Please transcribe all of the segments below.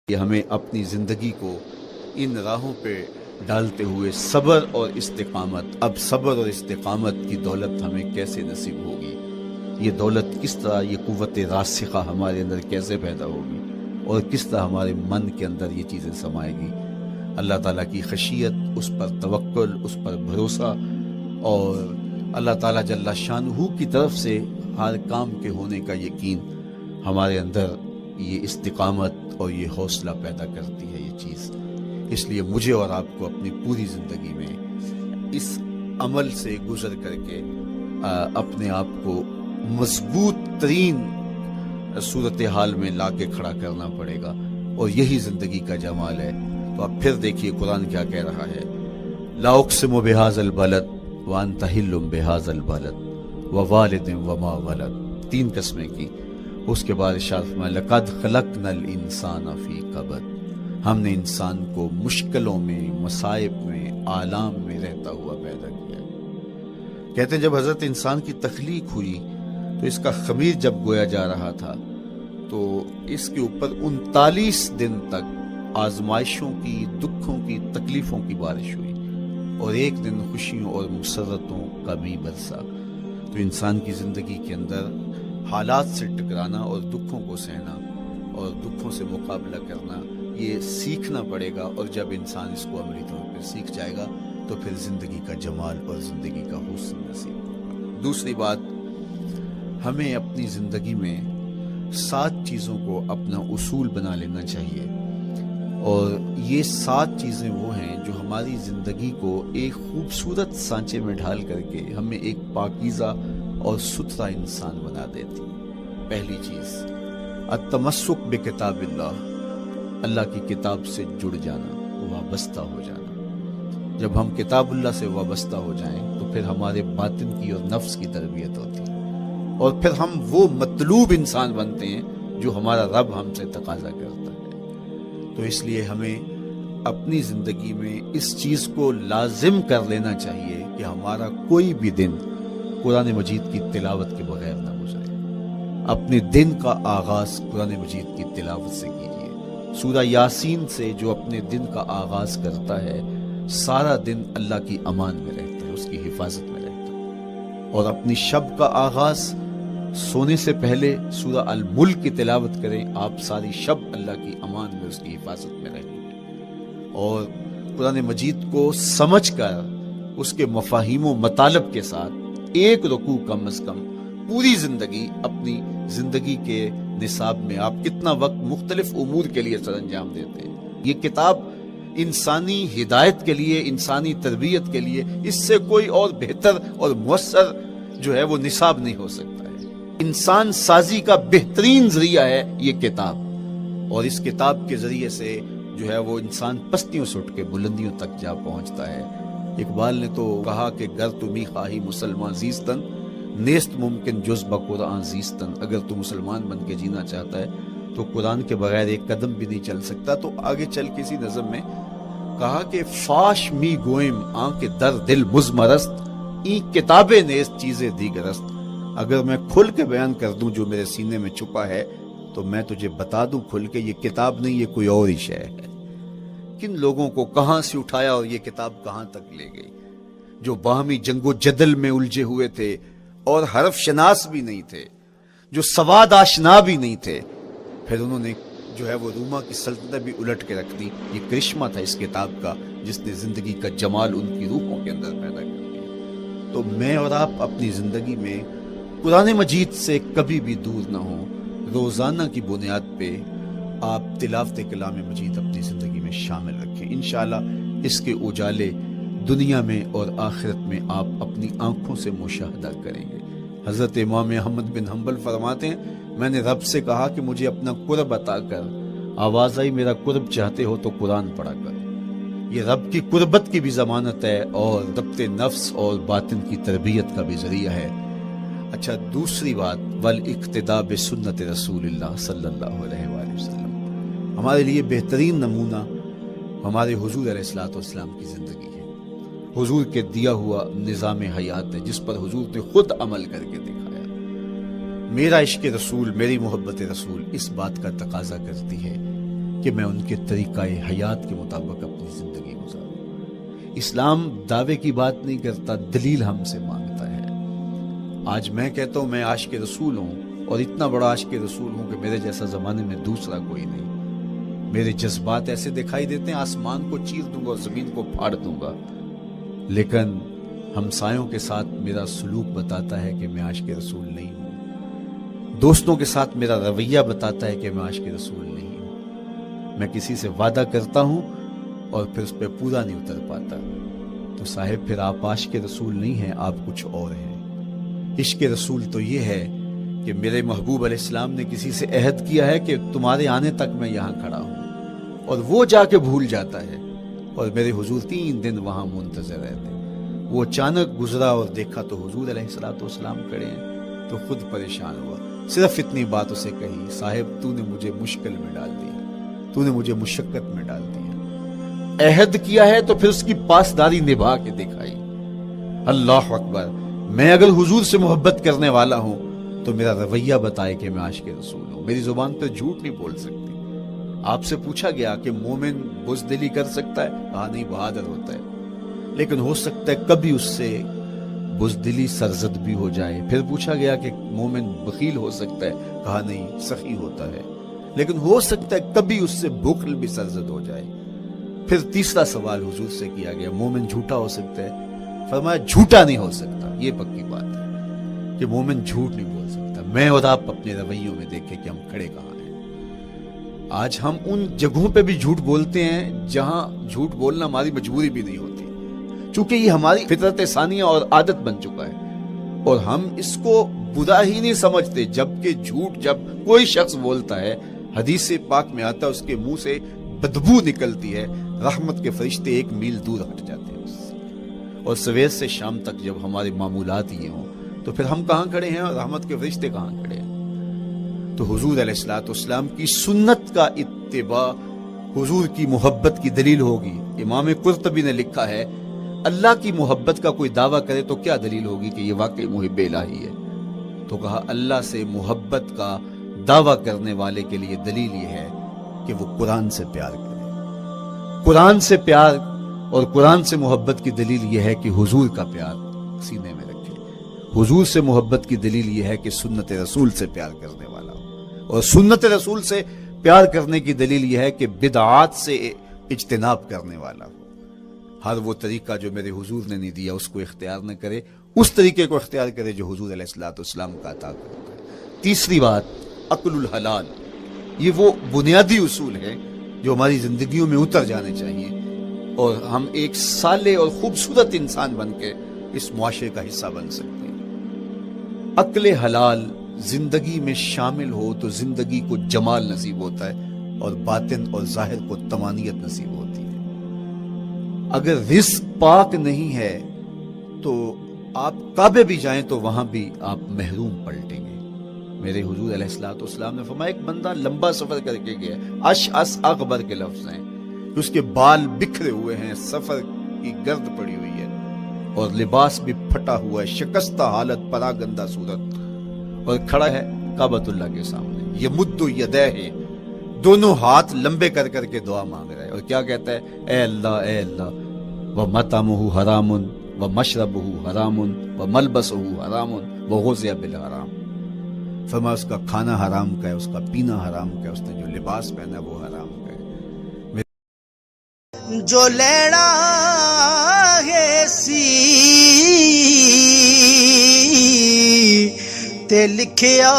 کہ ہمیں اپنی زندگی کو ان راہوں پہ ڈالتے ہوئے صبر اور استقامت، اب صبر اور استقامت کی دولت ہمیں کیسے نصیب ہوگی، یہ دولت کس طرح، یہ قوت راسخہ ہمارے اندر کیسے پیدا ہوگی اور کس طرح ہمارے من کے اندر یہ چیزیں سمائے گی۔ اللہ تعالیٰ کی خشیت، اس پر توکل، اس پر بھروسہ، اور اللہ تعالیٰ جل شانہ کی طرف سے ہر کام کے ہونے کا یقین ہمارے اندر یہ استقامت اور یہ حوصلہ پیدا کرتی ہے یہ چیز۔ اس لیے مجھے اور آپ کو اپنی پوری زندگی میں اس عمل سے گزر کر کے اپنے آپ کو مضبوط ترین صورتحال میں لا کے کھڑا کرنا پڑے گا، اور یہی زندگی کا جمال ہے۔ تو اب پھر دیکھیے قرآن کیا کہہ رہا ہے، لا اقسم بہذا البلد وانت حل بہذا البلد ووالد وما ولد، 3 قسمیں کی۔ اس کے بعد ارشاد فرمایا لقد خلقنا الانسان فی کبد، ہم نے انسان کو مشکلوں میں، مصائب میں، آلام میں رہتا ہوا پیدا کیا۔ کہتے ہیں جب حضرت انسان کی تخلیق ہوئی تو اس کا خمیر جب گویا جا رہا تھا تو اس کے اوپر 39 دن تک آزمائشوں کی، دکھوں کی، تکلیفوں کی بارش ہوئی، اور 1 دن خوشیوں اور مسرتوں کا بھی برسا۔ تو انسان کی زندگی کے اندر حالات سے ٹکرانا اور دکھوں کو سہنا اور دکھوں سے مقابلہ کرنا یہ سیکھنا پڑے گا، اور جب انسان اس کو عملی طور پر سیکھ جائے گا تو پھر زندگی کا جمال اور زندگی کا حسن نصیب ہوگا۔ دوسری بات، ہمیں اپنی زندگی میں 7 چیزوں کو اپنا اصول بنا لینا چاہیے، اور یہ 7 چیزیں وہ ہیں جو ہماری زندگی کو ایک خوبصورت سانچے میں ڈھال کر کے ہمیں ایک پاکیزہ اور ستھرا انسان بنا دیتی۔ پہلی چیز، التمسک بکتاب اللہ، اللہ کی کتاب سے جڑ جانا، وابستہ ہو جانا۔ جب ہم کتاب اللہ سے وابستہ ہو جائیں تو پھر ہمارے باطن کی اور نفس کی تربیت ہوتی ہے، اور پھر ہم وہ مطلوب انسان بنتے ہیں جو ہمارا رب ہم سے تقاضا کرتا ہے۔ تو اس لیے ہمیں اپنی زندگی میں اس چیز کو لازم کر لینا چاہیے کہ ہمارا کوئی بھی دن قرآن مجید کی تلاوت کے بغیر نہ گزرے۔ اپنے دن کا آغاز قرآن مجید کی تلاوت سے کیجیے۔ سورہ یاسین سے جو اپنے دن کا آغاز کرتا ہے سارا دن اللہ کی امان میں رہتا ہے، اس کی حفاظت میں رہتا ہے۔ اور اپنی شب کا آغاز سونے سے پہلے سورہ الملک کی تلاوت کریں، آپ ساری شب اللہ کی امان میں، اس کی حفاظت میں رہیں گے۔ اور قرآن مجید کو سمجھ کر اس کے مفاہیم و مطالب کے ساتھ 1 رکوع کم از کم پوری زندگی، اپنی زندگی کے نصاب میں آپ کتنا وقت مختلف امور کے لیے سر انجام دیتے ہیں۔ یہ کتاب انسانی ہدایت کے لیے، انسانی تربیت کے لیے، اس سے کوئی اور بہتر اور مؤثر جو ہے وہ نصاب نہیں ہو سکتا ہے۔ انسان سازی کا بہترین ذریعہ ہے یہ کتاب، اور اس کتاب کے ذریعے سے جو ہے وہ انسان پستیوں سے اٹھ کے بلندیوں تک جا پہنچتا ہے۔ اقبال نے تو کہا کہ گر تمی خواہی مسلمان زیستن، نیست ممکن جز بقرآن زیستن، اگر تو مسلمان بن کے جینا چاہتا ہے تو قرآن کے بغیر ایک قدم بھی نہیں چل سکتا۔ تو آگے چل کسی نظم میں کہا کہ فاش می گوئم آنکھ در دل مزمرست، این کتابیں نیست چیزیں دیگرست، اگر میں کھل کے بیان کر دوں جو میرے سینے میں چھپا ہے تو میں تجھے بتا دوں کھل کے یہ کتاب نہیں، یہ کوئی اور ہی شے ہے۔ کن لوگوں کو کہاں سے اٹھایا اور یہ کتاب کہاں تک لے گئی، جو باہمی جنگ و جدل میں الجھے ہوئے تھے اور حرف شناس بھی نہیں تھے، جو سواد آشنا بھی نہیں تھے، پھر انہوں نے جو ہے وہ روما کی سلطنت بھی الٹ کے رکھ دی۔ یہ کرشمہ تھا اس کتاب کا جس نے زندگی کا جمال ان کی روحوں کے اندر پیدا کر دیا۔ تو میں اور آپ اپنی زندگی میں قرآن مجید سے کبھی بھی دور نہ ہوں، روزانہ کی بنیاد پہ آپ تلاوت کلام مجید اپنی زندگی میں شامل رکھیں۔ انشاءاللہ اس کے اجالے دنیا میں اور آخرت میں آپ اپنی آنکھوں سے مشاہدہ کریں گے۔ حضرت امام احمد بن حنبل فرماتے ہیں، میں نے رب سے کہا کہ مجھے اپنا قرب عطا کر، آواز آئی میرا قرب چاہتے ہو تو قرآن پڑھا کر۔ یہ رب کی قربت کی بھی ضمانت ہے اور ضبط نفس اور باطن کی تربیت کا بھی ذریعہ ہے۔ اچھا، دوسری بات، والاقتداء بسنت رسول اللہ صلی اللہ علیہ وآلہ وسلم، ہمارے لیے بہترین نمونہ ہمارے حضور علیہ الصلوۃ والسلام کی زندگی ہے، حضور کے دیا ہوا نظام حیات ہے جس پر حضور نے خود عمل کر کے دکھایا۔ میرا عشق رسول، میری محبت رسول اس بات کا تقاضا کرتی ہے کہ میں ان کے طریقہ حیات کے مطابق اپنی زندگی گزاروں۔ اسلام دعوے کی بات نہیں کرتا، دلیل ہم سے مانگتا ہے۔ آج میں کہتا ہوں میں عاشق رسول ہوں، اور اتنا بڑا عاشق رسول ہوں کہ میرے جیسا زمانے میں دوسرا کوئی نہیں۔ میرے جذبات ایسے دکھائی دیتے ہیں آسمان کو چیر دوں گا اور زمین کو پھاڑ دوں گا، لیکن ہمسایوں کے ساتھ میرا سلوک بتاتا ہے کہ میں عاشق رسول نہیں ہوں۔ دوستوں کے ساتھ میرا رویہ بتاتا ہے کہ میں عاشق رسول نہیں ہوں۔ میں کسی سے وعدہ کرتا ہوں اور پھر اس پہ پورا نہیں اتر پاتا، تو صاحب پھر آپ عاشق رسول نہیں ہیں، آپ کچھ اور ہیں۔ عشق رسول تو یہ ہے کہ میرے محبوب علیہ السلام نے کسی سے عہد کیا ہے کہ تمہارے آنے تک میں یہاں کھڑا ہوں، اور وہ جا کے بھول جاتا ہے، اور میرے حضور 3 دن وہاں منتظر رہتے۔ وہ اچانک گزرا اور دیکھا تو حضور علیہ السلام کھڑے ہیں، تو خود پریشان ہوا۔ صرف اتنی بات اسے کہی، صاحب تو نے مجھے مشکل میں ڈال دیا، تو نے مجھے مشقت میں ڈال دیا۔ عہد کیا ہے تو پھر اس کی پاسداری نبھا کے دکھائی۔ اللہ اکبر! میں اگر حضور سے محبت کرنے والا ہوں تو میرا رویہ بتائے کہ میں عاشق رسول ہوں۔ میری زبان پہ جھوٹ نہیں بول سکتی۔ آپ سے پوچھا گیا کہ مومن بزدلی کر سکتا ہے؟ کہا نہیں، بہادر ہوتا ہے، لیکن ہو سکتا ہے کبھی اس سے بزدلی سرزد بھی ہو جائے۔ پھر پوچھا گیا کہ مومن بخیل ہو سکتا ہے؟ کہا نہیں، سخی ہوتا ہے، لیکن ہو سکتا ہے کبھی اس سے بخل بھی سرزد ہو جائے۔ پھر تیسرا سوال حضور سے کیا گیا، مومن جھوٹا ہو سکتا ہے؟ فرمایا جھوٹا نہیں ہو سکتا، یہ پکی بات ہے کہ مومن جھوٹ نہیں بول سکتا۔ میں اور آپ اپنے رویوں میں دیکھیں کہ ہم کھڑے کہاں ہیں۔ آج ہم ان جگہوں پہ بھی جھوٹ بولتے ہیں جہاں جھوٹ بولنا ہماری مجبوری بھی نہیں ہوتی، چونکہ یہ ہماری فطرت ثانیہ اور عادت بن چکا ہے، اور ہم اس کو برا ہی نہیں سمجھتے۔ جبکہ جھوٹ جب کوئی شخص بولتا ہے، حدیث پاک میں آتا ہے اس کے منہ سے بدبو نکلتی ہے، رحمت کے فرشتے 1 میل دور ہٹ جاتے ہیں اس سے۔ اور سویر سے شام تک جب ہمارے معمولات یہ ہوں تو پھر ہم کہاں کھڑے ہیں اور رحمت کے فرشتے کہاں کھڑے ہیں؟ تو حضور علیہ السلام کی سنت کا اتباع حضور کی محبت کی دلیل ہوگی۔ امام قرطبی نے لکھا ہے، اللہ کی محبت کا کوئی دعویٰ کرے تو کیا دلیل ہوگی کہ یہ واقعی محب الہی ہے؟ تو کہا اللہ سے محبت کا دعویٰ کرنے والے کے لیے دلیل یہ ہے کہ وہ قرآن سے پیار کرے۔ قرآن سے پیار اور قرآن سے محبت کی دلیل یہ ہے کہ حضور کا پیار سینے میں رکھے۔ حضور سے محبت کی دلیل یہ ہے کہ سنت رسول سے پیار کرنے والا ہو، اور سنت رسول سے پیار کرنے کی دلیل یہ ہے کہ بدعات سے اجتناب کرنے والا ہو۔ ہر وہ طریقہ جو میرے حضور نے نہیں دیا اس کو اختیار نہ کرے، اس طریقے کو اختیار کرے جو حضور علیہ السلام کا عطا کرتا ہے۔ تیسری بات، عقل الحلال۔ یہ وہ بنیادی اصول ہے جو ہماری زندگیوں میں اتر جانے چاہیے، اور ہم ایک صالح اور خوبصورت انسان بن کے اس معاشرے کا حصہ بن سکتے ہیں۔ عقل حلال زندگی میں شامل ہو تو زندگی کو جمال نصیب ہوتا ہے، اور باطن اور ظاہر کو طمانینت نصیب ہوتی ہے۔ اگر رزق پاک نہیں ہے تو آپ کعبے بھی جائیں تو وہاں بھی آپ محروم پلٹیں گے۔ میرے حضور علیہ السلام نے فرمایا، ایک بندہ لمبا سفر کر کے گیا، اشعث اغبر کے لفظ ہیں، اس کے بال بکھرے ہوئے ہیں، سفر کی گرد پڑی ہوئی ہے، اور لباس بھی پھٹا ہوا ہے، شکستہ حالت، پراگندہ صورت، اور کھڑا ہے کعبۃ اللہ کے سامنے، یمد یدیہ، دونوں ہاتھ لمبے کر کر کے دعا مانگ رہا ہے، اور کیا کہتا ہے؟ اے اللہ، وَمَطْعَمُهُ حَرَامٌ وَمَشْرَبُهُ حَرَامٌ وَمَلْبَسُهُ حَرَامٌ وَغُذِّيَ بِالْحَرَامِ۔ فرمایا اس کا کھانا حرام کا ہے، اس کا پینا حرام کا ہے، اس نے جو لباس پہنا وہ حرام کا ہے۔ جو لینا ہے سی تے لکھیا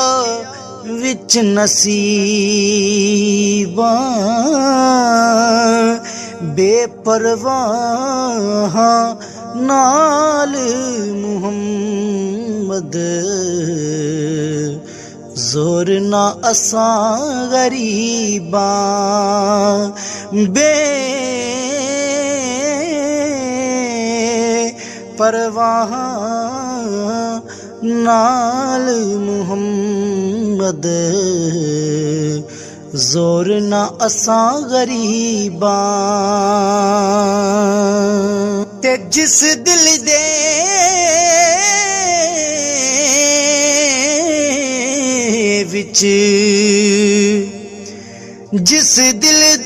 وچ نصیباں، بے پرواہ نال محمد، زور نہ اساں غریباں، بے پرواہ نال محمد، زور نہ اساں غریباں، تے جس دل دے وچ ਜਿਸ ਦਿਲ ਦੇ